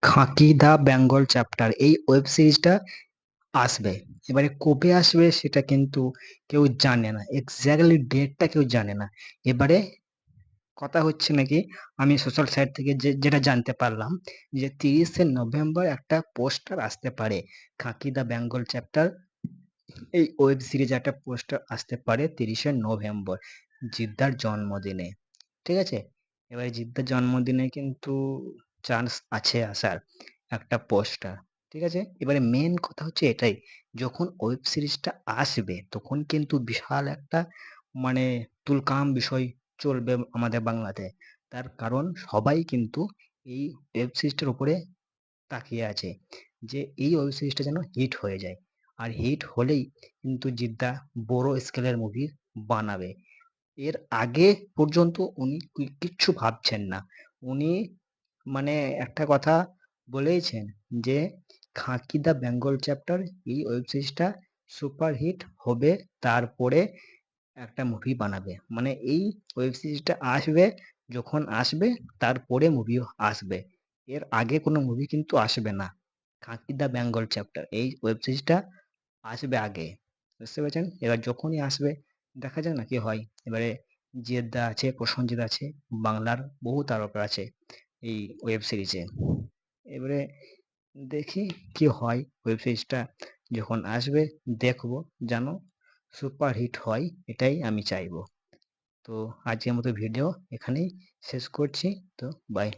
খাঁকি দা Bengal chapter এই web সিরিজটা আসবে। এবারে কবে আসবে সেটা কিন্তু কেউ জানে না, এক্স্যাক্টলি ডেটটা কেউ জানে না। এবারে কথা হচ্ছে নাকি, আমি সোশ্যাল সাইট থেকে যেটা জানতে পারলাম যে 30শে নভেম্বর একটা পোস্টার আসতে পারে। খাঁকি দা বেঙ্গল চ্যাপ্টার এই ওয়েব সিরিজ একটা পোস্টার আসতে পারে 30শে নভেম্বর, জিদ্দার জন্মদিনে। ঠিক আছে, এবারে জিদ্দার জন্মদিনে কিন্তু চান্স আছে আসার একটা পোস্টার। ঠিক আছে, এবারে মেন কথা হচ্ছে এটাই, যখন ওয়েব সিরিজটা আসবে তখন কিন্তু বিশাল একটা মানে তুলকাম বিষয় চলবে আমাদের বাংলাতে। তার কারণ সবাই কিন্তু এই ওয়েব সিরিজটার উপরে তাকিয়ে আছে যে এই ওয়েব সিরিজটা যেন হিট হয়ে যায়। আর হিট হলেই কিন্তু জিদ্দা বড় স্কেলের মুভি বানাবে। এর আগে পর্যন্ত উনি কিচ্ছু ভাবছেন না। উনি মানে একটা কথা বলেইছেন যে খাঁকি দা বেঙ্গল চ্যাপ্টার এই ওয়েব সিরিজটা সুপার হিট হবে, তারপরে একটা মুভি বানাবে। মানে এই ওয়েব সিরিজটা আসবে, যখন আসবে তারপরে মুভিও আসবে, এর আগে কোনো মুভি কিন্তু আসবে না। খাঁকি দা বেঙ্গল চ্যাপ্টার এই ওয়েব সিরিজটা আসবে আগে, বুঝতে পেরেছেন? এবার যখনই আসবে দেখা যাক না কি হয়। এবারে জেদ্দা আছে, প্রসেনজিৎ আছে, বাংলার বহু তারকা আছে এই ওয়েব সিরিজে। এবারে দেখি কি হয়, ওয়েব সিরিজটা যখন আসবে দেখবো, যেন সুপার হিট হয় এটাই আমি চাইবো। তো আজকের মতো ভিডিও এখানেই শেষ করছি। তো বাই।